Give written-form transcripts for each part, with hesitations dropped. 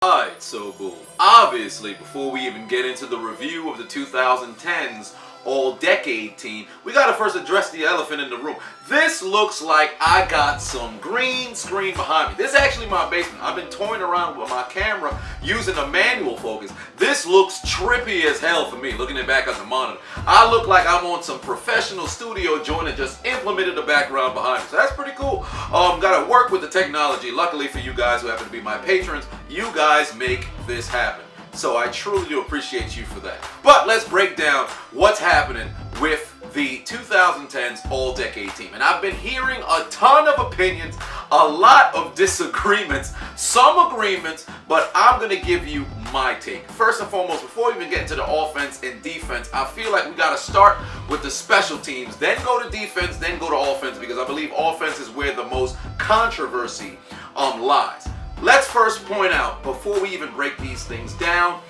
Alright, so boom. Obviously, before we even get into the review of the 2010s All-Decade team, we gotta first address the elephant in the room. This looks like I got some green screen behind me. This is actually my basement. I've been toying around with my camera using a manual focus. This looks trippy as hell for me, looking it back at the monitor. I look like I'm on some professional studio joint and just implemented the background behind me. So that's pretty cool. Gotta work with the technology. Luckily for you guys who happen to be my patrons, you guys make this happen. So I truly do appreciate you for that. But let's break down what's happening with the 2010s All-Decade team. And I've been hearing a ton of opinions, a lot of disagreements, some agreements, but I'm going to give you my take. First and foremost, before we even get into the offense and defense, I feel like we got to start with the special teams, then go to defense, then go to offense, because I believe offense is where the most controversy lies. Let's first point out, before we even break these things down,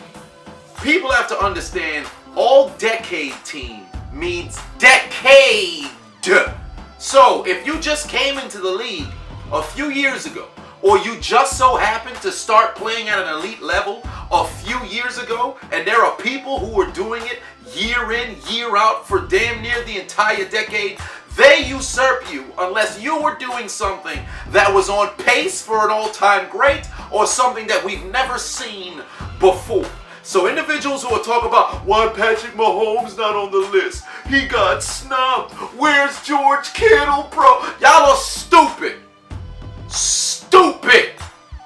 people have to understand All-Decade team means decade. So if you just came into the league a few years ago, or you just so happened to start playing at an elite level a few years ago, and there are people who are doing it year in, year out for damn near the entire decade, they usurp you unless you were doing something that was on pace for an all-time great or something that we've never seen before. So individuals who are talking about why Patrick Mahomes not on the list, he got snubbed, where's George Kittle, bro? Y'all are stupid. Stupid.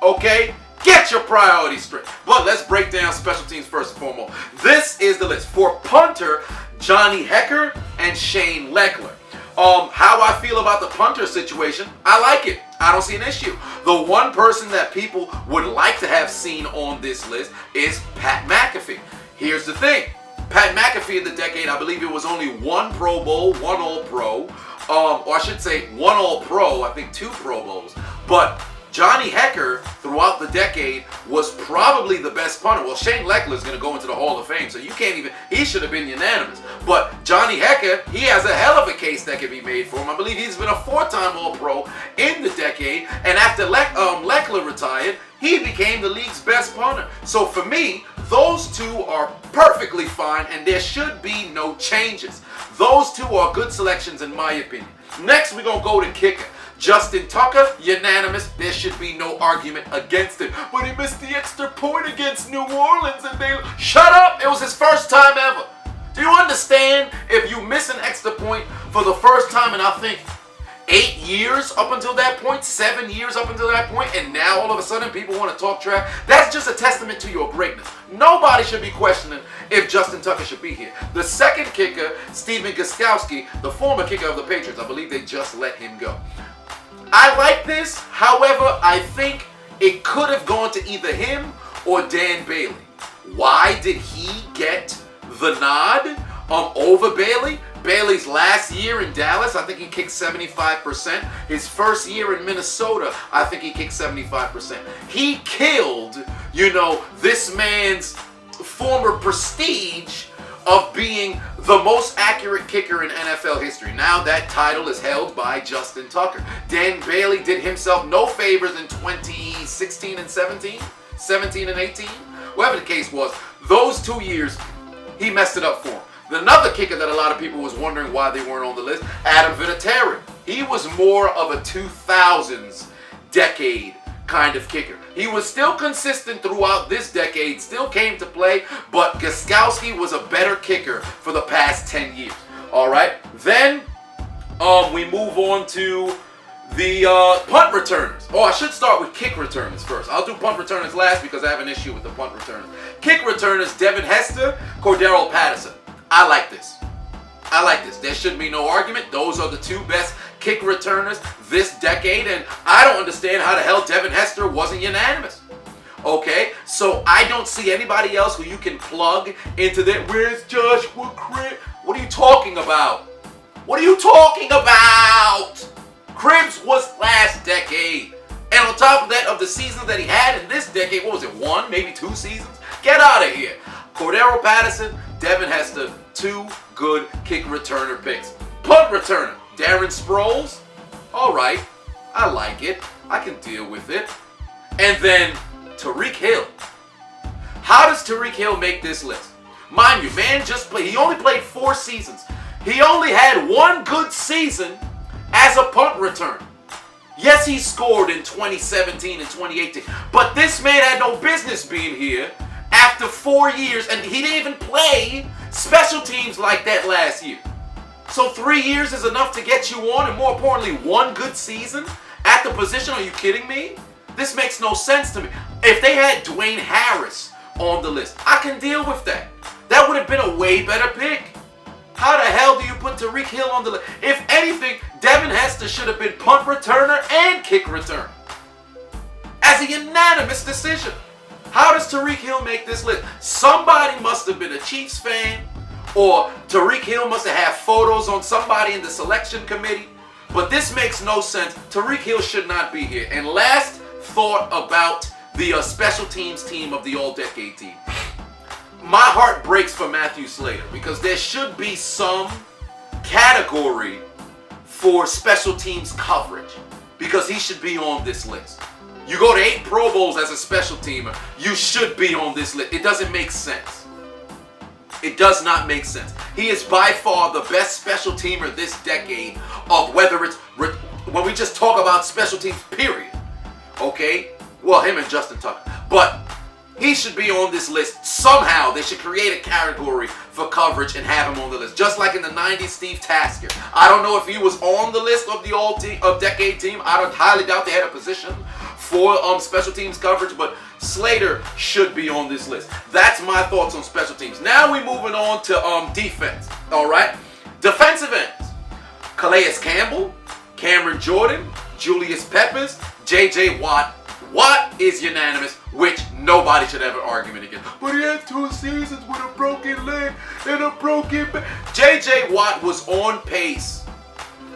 Okay? Get your priorities straight. But let's break down special teams first and foremost. This is the list. For punter, Johnny Hekker and Shane Lechler. How I feel about the punter situation, I like it. I don't see an issue. The one person that people would like to have seen on this list is Pat McAfee. Here's the thing. Pat McAfee in the decade, I believe it was only one Pro Bowl, one All-Pro, or I should say one All-Pro, I think 2 Pro Bowls. But Johnny Hekker, throughout the decade, was probably the best punter. Well, Shane Lechler is going to go into the Hall of Fame, so you can't even, he should have been unanimous. But Johnny Hekker, he has a hell of a case that can be made for him. I believe he's been a 4-time All-Pro in the decade, and after Lechler retired, he became the league's best punter. So for me, those two are perfectly fine, and there should be no changes. Those two are good selections in my opinion. Next, we're going to go to kicker. Justin Tucker, unanimous. There should be no argument against it. But he missed the extra point against New Orleans and they... Shut up! It was his first time ever. Do you understand? If you miss an extra point for the first time in, I think, 8 years up until that point, 7 years up until that point, and now all of a sudden people want to talk trash, that's just a testament to your greatness. Nobody should be questioning if Justin Tucker should be here. The second kicker, Stephen Gostkowski, the former kicker of the Patriots, I believe they just let him go. I like this, however, I think it could have gone to either him or Dan Bailey. Why did he get the nod over Bailey? Bailey's last year in Dallas, I think he kicked 75%. His first year in Minnesota, I think he kicked 75%. He killed, this man's former prestige of being the most accurate kicker in NFL history. Now that title is held by Justin Tucker. Dan Bailey did himself no favors in 2016 and 17, 17 and 18. Whatever the case was, those 2 years, he messed it up for him. Another kicker that a lot of people was wondering why they weren't on the list, Adam Vinatieri. He was more of a 2000s decade kind of kicker. He was still consistent throughout this decade, still came to play, but Gostkowski was a better kicker for the past 10 years. All right, then we move on to the punt returners. Oh, I should start with kick returners first. I'll do punt returners last because I have an issue with the punt returners. Kick returners, Devin Hester, Cordero Patterson. I like this. I like this. There should be no argument. Those are the 2 best kick returners this decade, and I don't understand how the hell Devin Hester wasn't unanimous. Okay, so I don't see anybody else who you can plug into that. Where's Joshua Cribbs? What are you talking about? What are you talking about? Cribbs was last decade. And on top of that, of the seasons that he had in this decade, what was it, 1, maybe 2 seasons? Get out of here. Cordero Patterson, Devin Hester, 2 good kick returner picks. Punt returner, Darren Sproles. All right, I like it. I can deal with it. And then Tariq Hill. How does Tariq Hill make this list? Mind you, man just played. He only played 4 seasons. He only had 1 good season as a punt returner. Yes, he scored in 2017 and 2018, but this man had no business being here after 4 years, and he didn't even play special teams like that last year. So 3 years is enough to get you on, and more importantly, 1 good season at the position? Are you kidding me? This makes no sense to me. If they had Dwayne Harris on the list, I can deal with that. That would have been a way better pick. How the hell do you put Tariq Hill on the list? If anything, Devin Hester should have been punt returner and kick returner. As a unanimous decision. How does Tariq Hill make this list? Somebody must have been a Chiefs fan, or Tariq Hill must have had photos on somebody in the selection committee. But this makes no sense. Tariq Hill should not be here. And last thought about the special teams team of the All-Decade team. My heart breaks for Matthew Slater because there should be some category for special teams coverage because he should be on this list. You go to 8 Pro Bowls as a special teamer, you should be on this list. It doesn't make sense. It does not make sense. He is by far the best special teamer this decade of whether it's, when we just talk about special teams, period. Okay? Well, him and Justin Tucker. But he should be on this list somehow. They should create a category for coverage and have him on the list. Just like in the 90s, Steve Tasker. I don't know if he was on the list of the All-Decade team. I highly doubt they had a position for special teams coverage, but Slater should be on this list. That's my thoughts on special teams. Now we're moving on to defense. All right? Defensive ends. Calais Campbell, Cameron Jordan, Julius Peppers, J.J. Watt. Watt is unanimous, which nobody should have an argument against. But he had 2 seasons with a broken leg and a broken back. J.J. Watt was on pace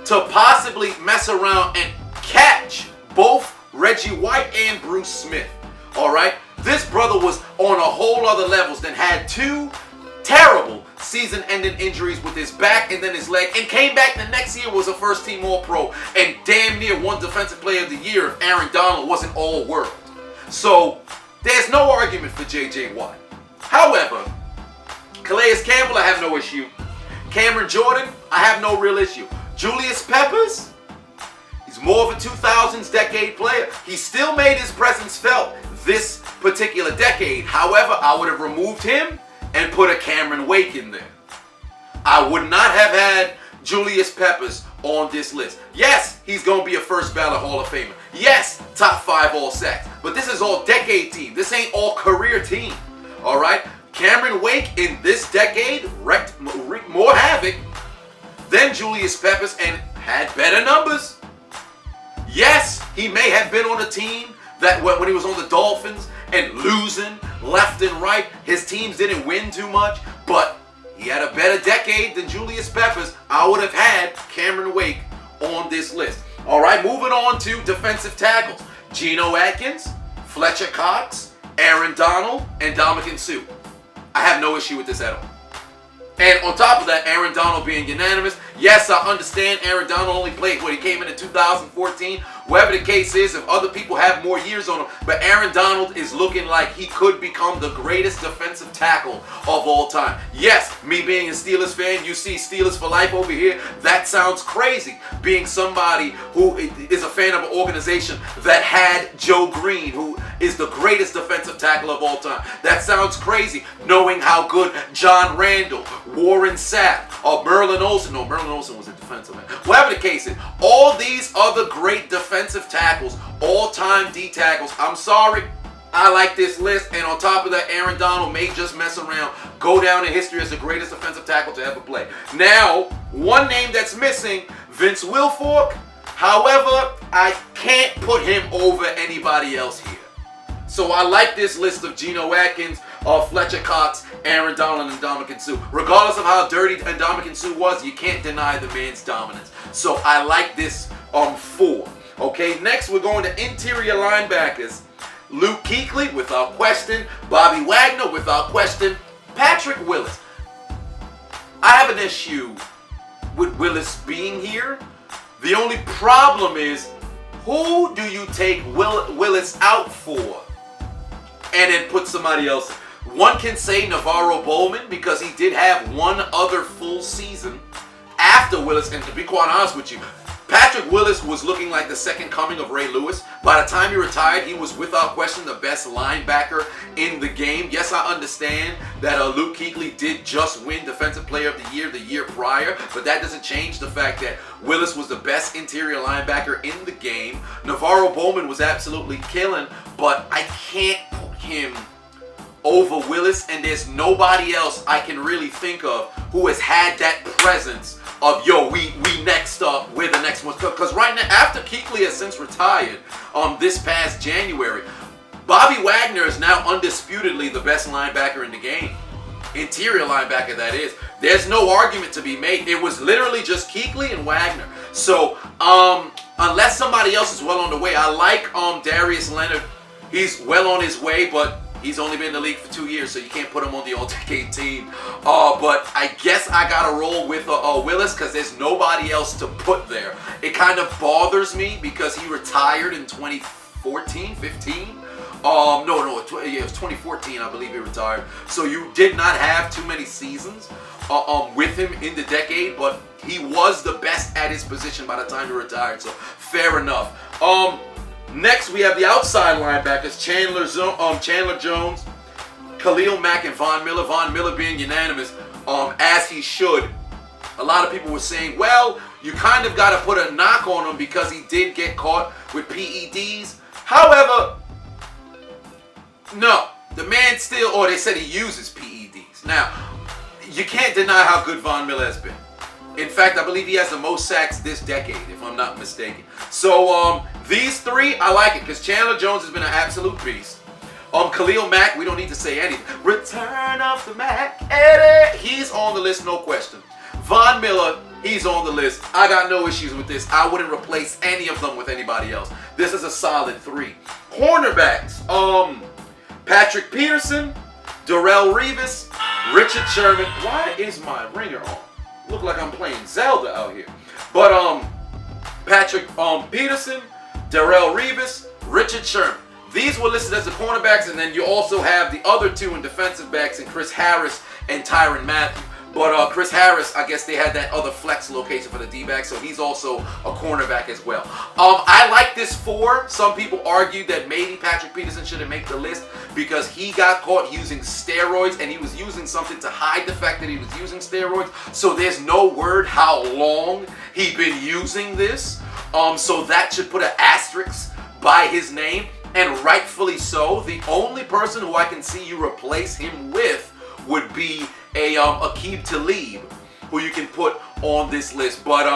to possibly mess around and catch both Reggie White and Bruce Smith. All right? This brother was on a whole other levels than had 2 terrible season-ending injuries with his back and then his leg, and came back the next year, was a first-team All-Pro, and damn near won Defensive Player of the Year if Aaron Donald wasn't all-world. So, there's no argument for J.J. Watt. However, Calais Campbell, I have no issue. Cameron Jordan, I have no real issue. Julius Peppers, he's more of a 2000s decade player. He still made his presence felt this particular decade. However, I would have removed him and put a Cameron Wake in there. I would not have had Julius Peppers on this list. Yes, he's going to be a first ballot Hall of Famer. Yes, top 5 all sacks. But this is all decade team. This ain't all career team. All right? Cameron Wake in this decade wreaked more havoc than Julius Peppers and had better numbers. Yes, he may have been on a team that when he was on the Dolphins and losing left and right, his teams didn't win too much, but he had a better decade than Julius Peppers. I would have had Cameron Wake on this list. All right, moving on to defensive tackles. Geno Atkins, Fletcher Cox, Aaron Donald, and Ndamukong Suh. I have no issue with this at all. And on top of that, Aaron Donald being unanimous. Yes, I understand Aaron Donald only played when he came in 2014. Whatever the case is, if other people have more years on him. But Aaron Donald is looking like he could become the greatest defensive tackle of all time. Yes, me being a Steelers fan, you see Steelers for life over here. That sounds crazy. Being somebody who is a fan of an organization that had Joe Green, who is the greatest defensive tackle of all time. That sounds crazy, knowing how good John Randall, Warren Sapp, or Merlin Olsen. No, Merlin Olsen was a defensive man. Whatever the case is, all these other great defensive tackles, all-time D tackles, I'm sorry, I like this list. And on top of that, Aaron Donald may just mess around, go down in history as the greatest defensive tackle to ever play. Now, one name that's missing, Vince Wilfork. However, I can't put him over anybody else here. So I like this list of Geno Atkins, Fletcher Cox, Aaron Donald, and Ndamukong Suh. Regardless of how dirty Ndamukong Suh was, you can't deny the man's dominance. So I like this 4. Okay, next we're going to interior linebackers. Luke Kuechly, without question. Bobby Wagner, without question. Patrick Willis. I have an issue with Willis being here. The only problem is, who do you take Willis out for? and then put somebody else in. One can say Navarro Bowman because he did have one other full season after Willis, and to be quite honest with you, Patrick Willis was looking like the second coming of Ray Lewis. By the time he retired, he was without question the best linebacker in the game. Yes, I understand that Luke Kuechly did just win Defensive Player of the year prior, but that doesn't change the fact that Willis was the best interior linebacker in the game. Navarro Bowman was absolutely killing, but I can't put him over Willis, and there's nobody else I can really think of who has had that presence of, yo, we next up, we're the next one. Because right now, after Kuechly has since retired this past January, Bobby Wagner is now undisputedly the best linebacker in the game. Interior linebacker, that is. There's no argument to be made. It was literally just Kuechly and Wagner. So, unless somebody else is well on the way, I like Darius Leonard. He's well on his way, but he's only been in the league for 2 years, so you can't put him on the all-decade team. But I guess I got to roll with Willis because there's nobody else to put there. It kind of bothers me because he retired in 2014, 15. It was 2014, I believe he retired. So you did not have too many seasons with him in the decade, but he was the best at his position by the time he retired, so fair enough. Next, we have the outside linebackers, Chandler Jones, Khalil Mack, and Von Miller. Von Miller being unanimous, as he should. A lot of people were saying, well, you kind of got to put a knock on him because he did get caught with PEDs. However, no, the man still, or they said he uses PEDs. Now, you can't deny how good Von Miller has been. In fact, I believe he has the most sacks this decade, if I'm not mistaken. So, these three, I like it, because Chandler Jones has been an absolute beast. Khalil Mack, we don't need to say anything. Return of the Mack, Eddie. He's on the list, no question. Von Miller, he's on the list. I got no issues with this. I wouldn't replace any of them with anybody else. This is a solid 3. Cornerbacks, Patrick Peterson, Darrelle Revis, Richard Sherman. Why is my ringer on? Look like I'm playing Zelda out here. But Patrick Peterson, Darrelle Revis, Richard Sherman. These were listed as the cornerbacks, and then you also have the other 2 in defensive backs, in Chris Harris and Tyrann Mathieu. But Chris Harris, I guess they had that other flex location for the D-back, so he's also a cornerback as well. I like this 4. Some people argue that maybe Patrick Peterson shouldn't make the list because he got caught using steroids, and he was using something to hide the fact that he was using steroids. So there's no word how long he'd been using this. So that should put an asterisk by his name, and rightfully so. The only person who I can see you replace him with would be Aqib Talib, who you can put on this list. But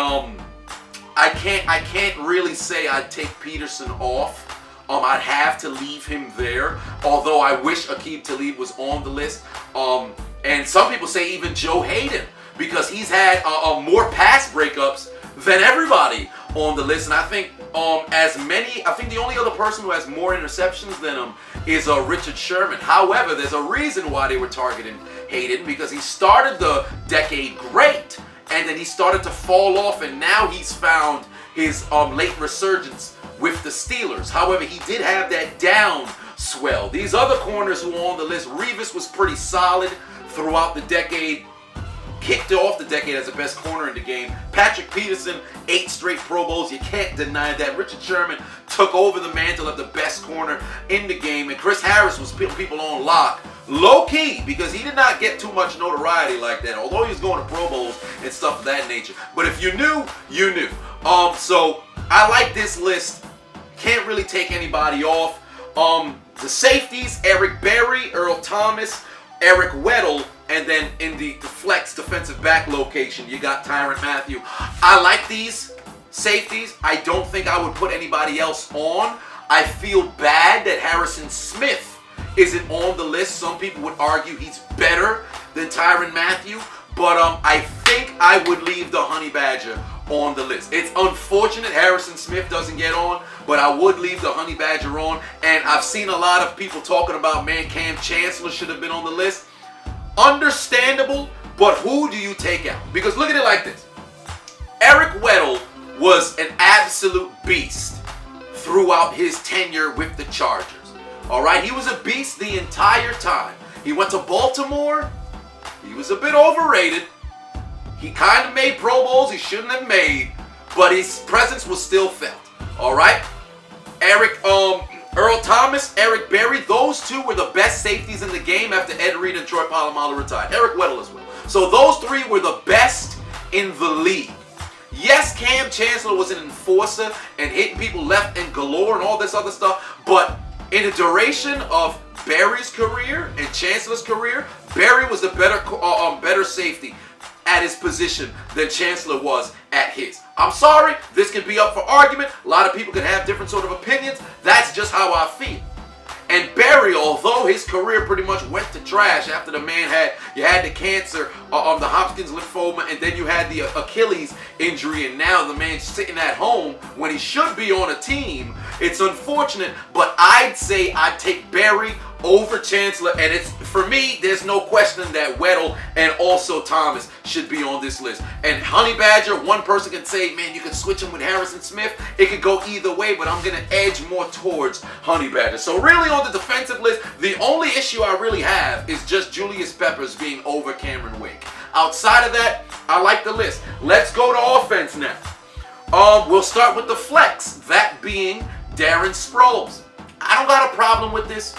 I can't really say I'd take Peterson off. I'd have to leave him there, although I wish Aqib Talib was on the list. And some people say even Joe Hayden, because he's had more pass breakups than everybody on the list. And I think I think the only other person who has more interceptions than him is Richard Sherman. However, there's a reason why they were targeting Hayden, because he started the decade great, and then he started to fall off, and now he's found his late resurgence with the Steelers. However, he did have that down swell. These other corners who are on the list, Revis was pretty solid throughout the decade. Kicked off the decade as the best corner in the game. Patrick Peterson, 8 straight Pro Bowls. You can't deny that. Richard Sherman took over the mantle of the best corner in the game. And Chris Harris was putting people on lock. Low-key, because he did not get too much notoriety like that, although he was going to Pro Bowls and stuff of that nature. But if you knew, you knew. So I like this list. Can't really take anybody off. The safeties, Eric Berry, Earl Thomas, Eric Weddle, and then in the flex defensive back location, you got Tyrann Mathieu. I like these safeties. I don't think I would put anybody else on. I feel bad that Harrison Smith isn't on the list. Some people would argue he's better than Tyrann Mathieu, but I think I would leave the Honey Badger on the list. It's unfortunate Harrison Smith doesn't get on, but I would leave the Honey Badger on. And I've seen a lot of people talking about, man, Cam Chancellor should have been on the list. Understandable, but who do you take out? Because look at it like this. Eric Weddle was an absolute beast throughout his tenure with the Chargers. All right, he was a beast the entire time. He went to Baltimore. He was a bit overrated. He kind of made Pro Bowls he shouldn't have made, but his presence was still felt. All right, Earl Thomas, Eric Berry, those two were the best safeties in the game after Ed Reed and Troy Polamalu retired. Eric Weddle as well. So those three were the best in the league. Yes, Cam Chancellor was an enforcer and hitting people left and galore and all this other stuff, but in the duration of Berry's career and Chancellor's career, Berry was a better safety at his position than Chancellor was at his. I'm sorry, this can be up for argument. A lot of people can have different sort of opinions. That's just how I feel. And Berry, although his career pretty much went to trash after the man had the cancer, the Hopkins lymphoma, and then you had the Achilles injury, and now the man's sitting at home when he should be on a team. It's unfortunate, but I'd say I'd take Berry over Chancellor, and it's, for me, there's no question that Weddle and also Thomas should be on this list. And Honey Badger, one person can say, man, you could switch him with Harrison Smith. It could go either way, but I'm going to edge more towards Honey Badger. So really on the defensive list, the only issue I really have is just Julius Peppers being over Cameron Wake. Outside of that, I like the list. Let's go to offense now. We'll start with the flex, that being Darren Sproles. I don't got a problem with this.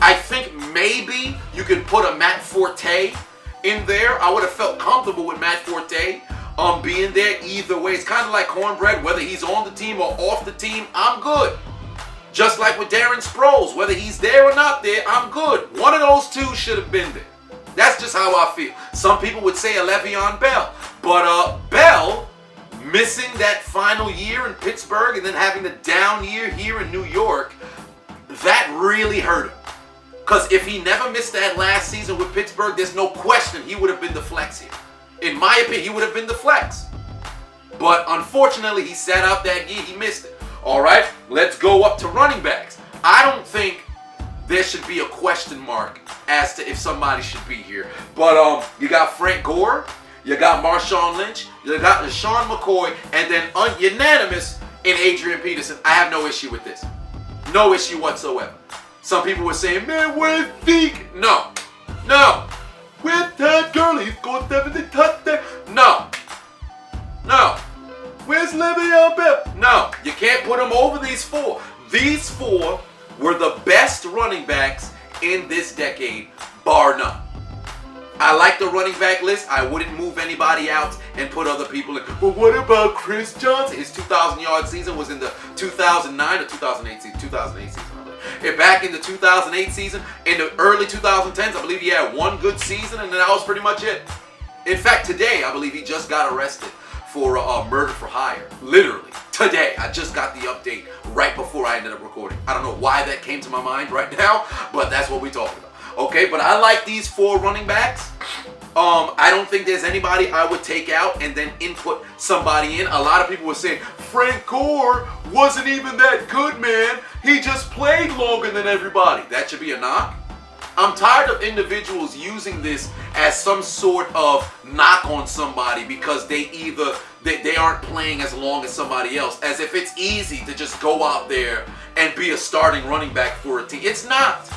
I think maybe you could put a Matt Forte in there. I would have felt comfortable with Matt Forte being there either way. It's kind of like Cornbread, whether he's on the team or off the team, I'm good. Just like with Darren Sproles, whether he's there or not there, I'm good. One of those two should have been there. That's just how I feel. Some people would say a Le'Veon Bell, but Bell missing that final year in Pittsburgh and then having the down year here in New York, that really hurt him. Because if he never missed that last season with Pittsburgh, there's no question he would have been the flex here. In my opinion, he would have been the flex. But unfortunately, he sat out that year. He missed it. All right, let's go up to running backs. I don't think there should be a question mark as to if somebody should be here. But you got Frank Gore, you got Marshawn Lynch, you got LaShawn McCoy, and then unanimous in Adrian Peterson. I have no issue with this. No issue whatsoever. Some people were saying, man, where's Zeke? No. Where's Ted Gurley? He's going 70 touchdowns. No. Where's Le'Veon Bell? No. You can't put him over these four. These four were the best running backs in this decade, bar none. I like the running back list. I wouldn't move anybody out and put other people in. But what about Chris Johnson? His 2,000-yard season was in the 2009 or 2008 season. 2008 season, I believe. Back in the 2008 season, in the early 2010s, I believe he had one good season, and then that was pretty much it. In fact, today, I believe he just got arrested for murder for hire. Literally, today. I just got the update right before I ended up recording. I don't know why that came to my mind right now, but that's what we're talking about. Okay, but I like these four running backs. I don't think there's anybody I would take out and then input somebody in. A lot of people were saying, Frank Gore wasn't even that good, man. He just played longer than everybody. That should be a knock. I'm tired of individuals using this as some sort of knock on somebody because they aren't playing as long as somebody else, as if it's easy to just go out there and be a starting running back for a team. It's not.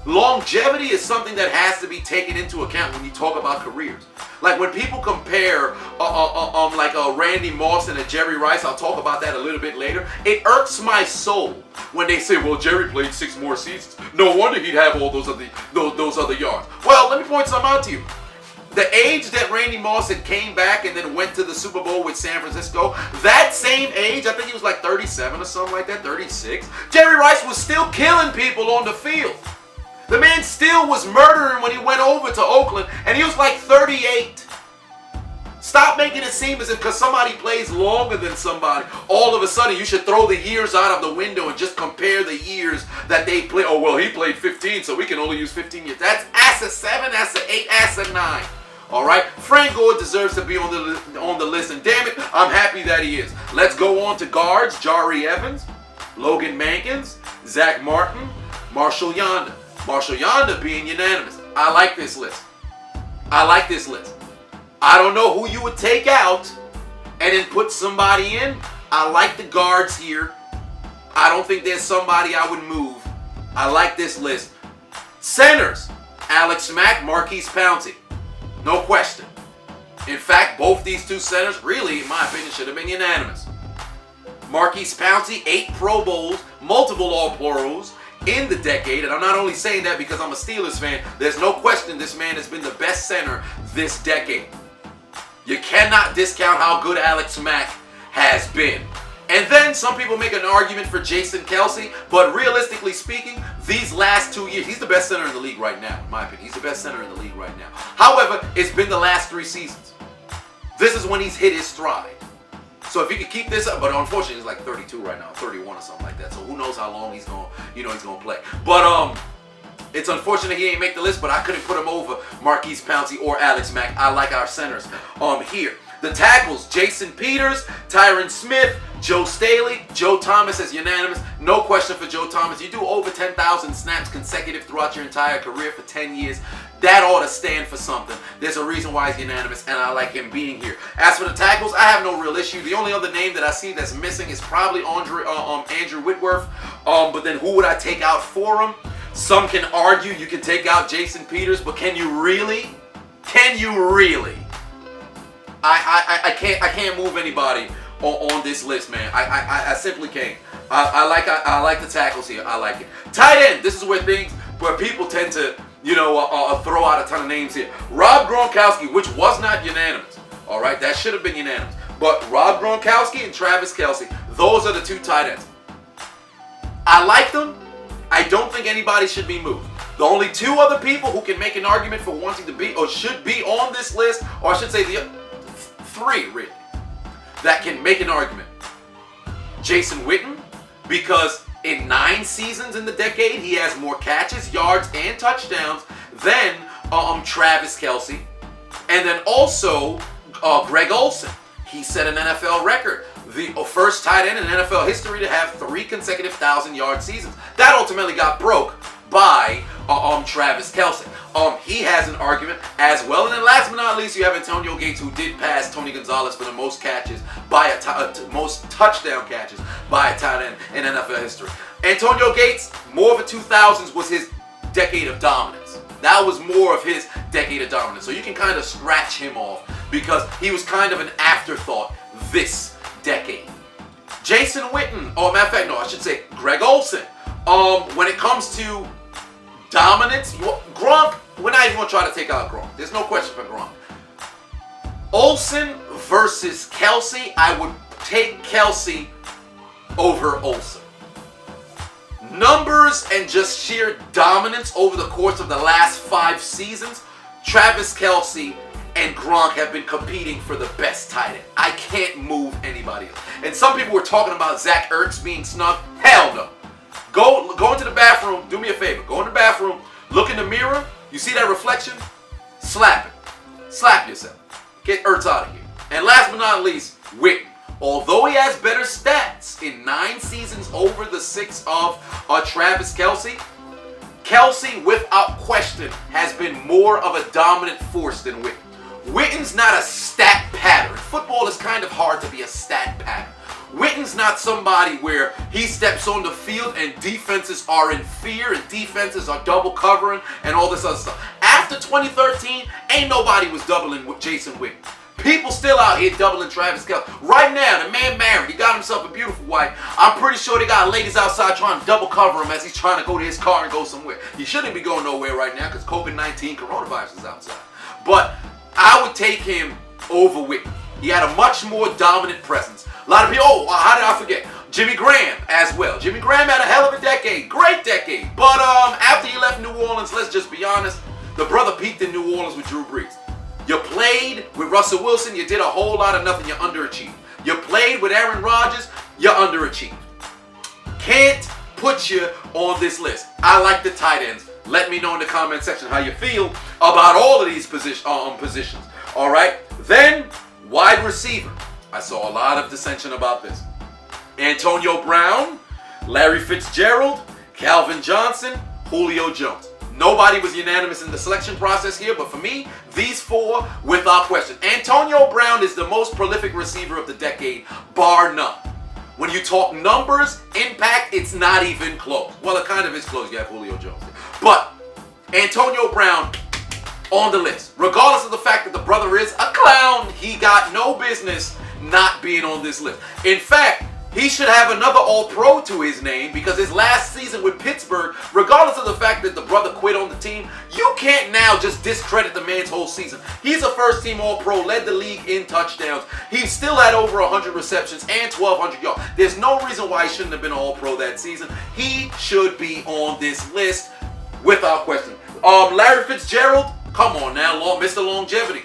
Longevity is something that has to be taken into account when you talk about careers. Like when people compare like a Randy Moss and a Jerry Rice, I'll talk about that a little bit later. It irks my soul when they say, well, Jerry played 6 more seasons. No wonder he'd have all those other yards. Well, let me point something out to you. The age that Randy Moss had came back and then went to the Super Bowl with San Francisco, that same age, I think he was like 37 or something like that, 36. Jerry Rice was still killing people on the field. The man still was murdering when he went over to Oakland, and he was like 38. Stop making it seem as if because somebody plays longer than somebody, all of a sudden you should throw the years out of the window and just compare the years that they play. Oh, well, he played 15, so we can only use 15 years. That's asset 7, asset 8, asset 9. All right? Frank Gore deserves to be on the list, and damn it, I'm happy that he is. Let's go on to guards. Jari Evans, Logan Mankins, Zach Martin, Marshall Yanda. Marshall Yanda being unanimous. I like this list. I don't know who you would take out and then put somebody in. I like the guards here. I don't think there's somebody I would move. I like this list. Centers, Alex Mack, Marquise Pouncey. No question. In fact, both these two centers, really, in my opinion, should have been unanimous. Marquise Pouncey, 8 Pro Bowls, multiple All-Pros in the decade. And I'm not only saying that because I'm a Steelers fan. There's no question this man has been the best center this decade. You cannot discount how good Alex Mack has been. And then some people make an argument for Jason Kelce, but realistically speaking, these last 2 years, he's the best center in the league right now, in my opinion. He's the best center in the league right now. However, it's been the last 3 seasons. This is when he's hit his stride. So if he could keep this up, but unfortunately he's like 32 right now, 31 or something like that. So who knows how long he's going, he's going to play. But it's unfortunate he ain't make the list, but I couldn't put him over Marquise Pouncey or Alex Mack. I like our centers here. The tackles, Jason Peters, Tyron Smith, Joe Staley, Joe Thomas is unanimous. No question for Joe Thomas. You do over 10,000 snaps consecutive throughout your entire career for 10 years. That ought to stand for something. There's a reason why he's unanimous, and I like him being here. As for the tackles, I have no real issue. The only other name that I see that's missing is probably Andrew Whitworth. But then who would I take out for him? Some can argue you can take out Jason Peters, but can you really? Can you really? I can't move anybody on this list, man. I simply can't. I like the tackles here. I like it. Tight end. This is where people tend to throw out a ton of names here. Rob Gronkowski, which was not unanimous. All right, that should have been unanimous. But Rob Gronkowski and Travis Kelce, those are the 2 tight ends. I like them. I don't think anybody should be moved. The only 2 other people who can make an argument for wanting to be or should be on this list, or I should say the 3 really, that can make an argument. Jason Witten, because in 9 seasons in the decade, he has more catches, yards, and touchdowns than Travis Kelce. And then also Greg Olsen. He set an NFL record. The first tight end in NFL history to have 3 consecutive 1,000-yard seasons. That ultimately got broke by Travis Kelce. He has an argument as well. And then last but not least, you have Antonio Gates, who did pass Tony Gonzalez for the most catches by most touchdown catches by a tight end in NFL history. Antonio Gates, more of the 2000s was his decade of dominance. That was more of his decade of dominance. So you can kind of scratch him off because he was kind of an afterthought this decade. Jason Witten, matter of fact, no, I should say Greg Olsen. When it comes to dominance, Gronk, we're not even going to try to take out Gronk. There's no question for Gronk. Olsen versus Kelce, I would take Kelce over Olsen. Numbers and just sheer dominance over the course of the last 5 seasons, Travis Kelce and Gronk have been competing for the best tight end. I can't move anybody else. And some people were talking about Zach Ertz being snubbed. Hell no. Go into the bathroom. Do me a favor. Go in the bathroom. Look in the mirror. You see that reflection? Slap it. Slap yourself. Get Ertz out of here. And last but not least, Witten. Although he has better stats in 9 seasons over the 6 of Travis Kelce, Kelce, without question, has been more of a dominant force than Witten. Witten's not a stat pattern. Football is kind of hard to be a stat pattern. Witten's not somebody where he steps on the field and defenses are in fear and defenses are double covering and all this other stuff. After 2013, ain't nobody was doubling with Jason Witten. People still out here doubling Travis Kelce. Right now, the man married. He got himself a beautiful wife. I'm pretty sure they got ladies outside trying to double cover him as he's trying to go to his car and go somewhere. He shouldn't be going nowhere right now because COVID-19 coronavirus is outside. But I would take him over Witten. He had a much more dominant presence. A lot of people, how did I forget? Jimmy Graham as well. Jimmy Graham had a hell of a decade. Great decade. But after he left New Orleans, let's just be honest, the brother peaked in New Orleans with Drew Brees. You played with Russell Wilson, you did a whole lot of nothing, you underachieved. You played with Aaron Rodgers, you underachieved. Can't put you on this list. I like the tight ends. Let me know in the comment section how you feel about all of these positions. All right. Then, wide receiver. I saw a lot of dissension about this. Antonio Brown, Larry Fitzgerald, Calvin Johnson, Julio Jones. Nobody was unanimous in the selection process here, but for me, these 4 without question. Antonio Brown is the most prolific receiver of the decade, bar none. When you talk numbers, impact, it's not even close. Well, it kind of is close. You have Julio Jones. But Antonio Brown on the list. Regardless of the fact that the brother is a clown, he got no business not being on this list. In fact, he should have another All-Pro to his name because his last season with Pittsburgh, regardless of the fact that the brother quit on the team, you can't now just discredit the man's whole season. He's a first-team All-Pro, led the league in touchdowns. He still had over 100 receptions and 1,200 yards. There's no reason why he shouldn't have been an All-Pro that season. He should be on this list without question. Larry Fitzgerald, come on now, Mr. Longevity.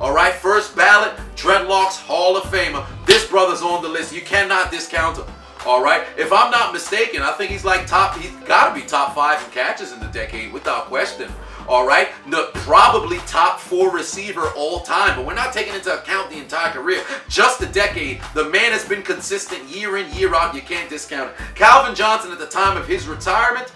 All right, first ballot, Dreadlocks Hall of Famer. This brother's on the list. You cannot discount him. All right, if I'm not mistaken, I think he's got to be top 5 in catches in the decade without question. All right, probably top 4 receiver all time, but we're not taking into account the entire career, just the decade. The man has been consistent year in, year out. You can't discount it. Calvin Johnson at the time of his retirement,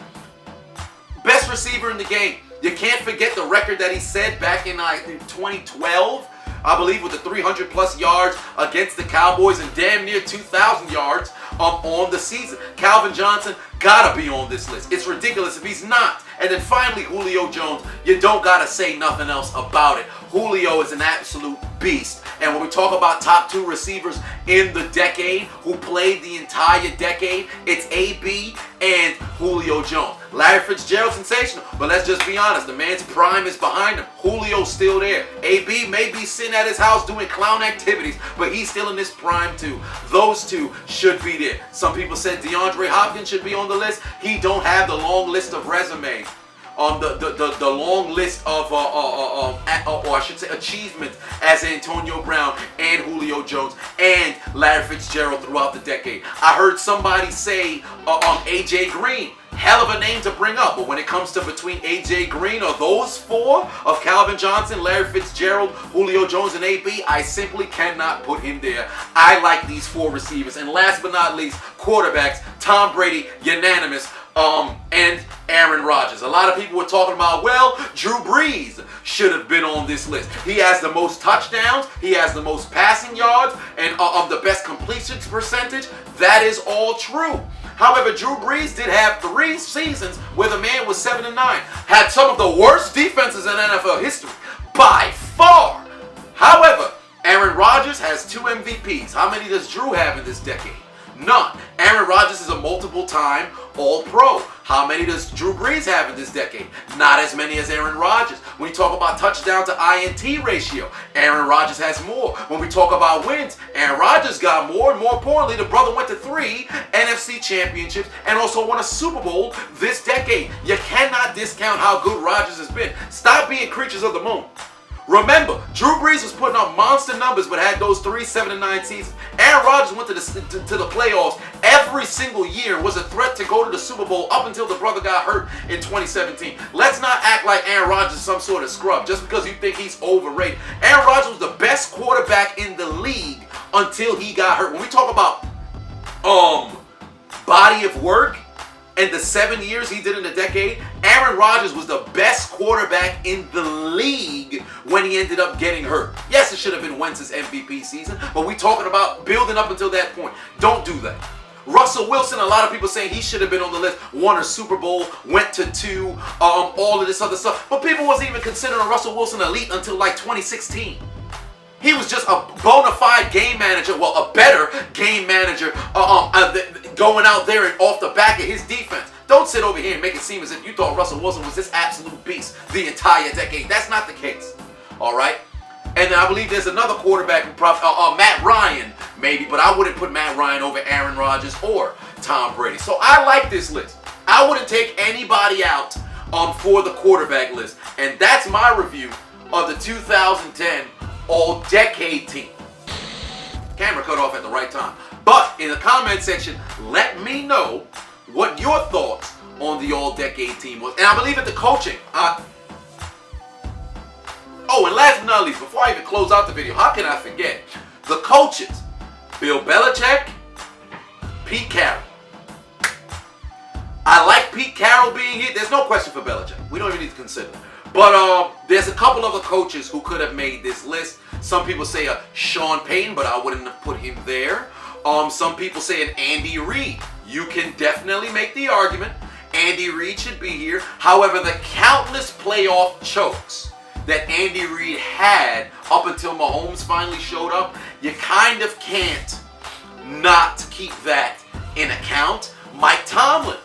best receiver in the game. You can't forget the record that he set back in 2012, I believe, with the 300 plus yards against the Cowboys and damn near 2,000 yards on the season. Calvin Johnson gotta be on this list. It's ridiculous if he's not. And then finally, Julio Jones. You don't gotta say nothing else about it. Julio is an absolute beast. And when we talk about top 2 receivers in the decade who played the entire decade, it's AB and Julio Jones. Larry Fitzgerald, sensational, but let's just be honest. The man's prime is behind him. Julio's still there. AB may be sitting at his house doing clown activities, but he's still in his prime too. Those two should be there. Some people said DeAndre Hopkins should be on the list. He don't have the long list of resumes. The long list of, or I should say achievements as Antonio Brown and Julio Jones and Larry Fitzgerald throughout the decade. I heard somebody say A.J. Green. Hell of a name to bring up, but when it comes to between A.J. Green or those 4 of Calvin Johnson, Larry Fitzgerald, Julio Jones, and A.B., I simply cannot put him there. I like these 4 receivers. And last but not least, quarterbacks, Tom Brady, unanimous, and Aaron Rodgers. A lot of people were talking about, well, Drew Brees should have been on this list. He has the most touchdowns, he has the most passing yards, and of the best completions percentage. That is all true. However, Drew Brees did have 3 seasons where the man was 7-9. Had some of the worst defenses in NFL history, by far. However, Aaron Rodgers has 2 MVPs. How many does Drew have in this decade? None. Aaron Rodgers is a multiple-time All-Pro. How many does Drew Brees have in this decade? Not as many as Aaron Rodgers. When you talk about touchdown to INT ratio, Aaron Rodgers has more. When we talk about wins, Aaron Rodgers got more, and more importantly, the brother went to 3 NFC championships and also won a Super Bowl this decade. You cannot discount how good Rodgers has been. Stop being creatures of the moon. Remember, Drew Brees was putting up monster numbers but had those 3 7-9 seasons. Aaron Rodgers went to the playoffs every single year and was a threat to go to the Super Bowl up until the brother got hurt in 2017. Let's not act like Aaron Rodgers is some sort of scrub just because you think he's overrated. Aaron Rodgers was the best quarterback in the league until he got hurt. When we talk about body of work, and the 7 years he did in a decade, Aaron Rodgers was the best quarterback in the league when he ended up getting hurt. Yes, it should have been Wentz's MVP season, but we're talking about building up until that point. Don't do that. Russell Wilson, a lot of people saying he should have been on the list, won a Super Bowl, went to 2, all of this other stuff. But people wasn't even considering Russell Wilson elite until like 2016. He was just a bona fide game manager, well, a better game manager, going out there and off the back of his defense. Don't sit over here and make it seem as if you thought Russell Wilson was this absolute beast the entire decade. That's not the case. All right? And then I believe there's another quarterback, who probably, Matt Ryan, maybe, but I wouldn't put Matt Ryan over Aaron Rodgers or Tom Brady. So I like this list. I wouldn't take anybody out for the quarterback list. And that's my review of the 2010 All-Decade team. Camera cut off at the right time. But in the comment section, let me know what your thoughts on the All-Decade team was. And I believe that the coaching. And last but not least, before I even close out the video, how can I forget? The coaches, Bill Belichick, Pete Carroll. I like Pete Carroll being here. There's no question for Belichick. We don't even need to consider it. But there's a couple other coaches who could have made this list. Some people say Sean Payton, but I wouldn't have put him there. Some people saying Andy Reid. You can definitely make the argument Andy Reid should be here. However, the countless playoff chokes that Andy Reid had up until Mahomes finally showed up, you kind of can't not keep that in account. Mike Tomlin,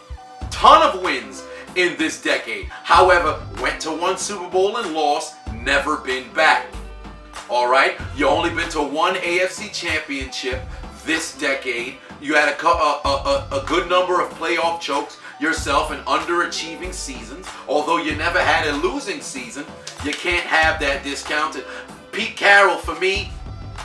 ton of wins in this decade. However, went to one Super Bowl and lost, never been back. All right, you only been to one AFC championship this decade. You had a good number of playoff chokes yourself and underachieving seasons. Although you never had a losing season, you can't have that discounted. Pete Carroll, for me,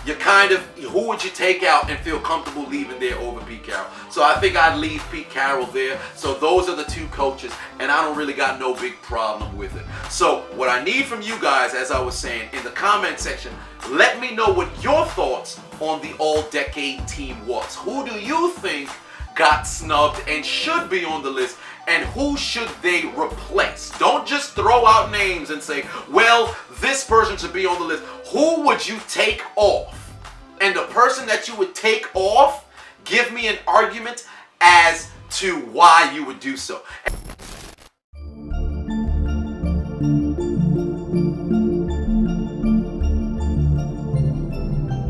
you kind of, who would you take out and feel comfortable leaving there over Pete Carroll? So I think I'd leave Pete Carroll there. So those are the two coaches, and I don't really got no big problem with it. So what I need from you guys, as I was saying, in the comment section, let me know what your thoughts on the all-decade team was. Who do you think got snubbed and should be on the list, and who should they replace? Don't just throw out names and say, well, this person should be on the list. Who would you take off? And the person that you would take off, give me an argument as to why you would do so.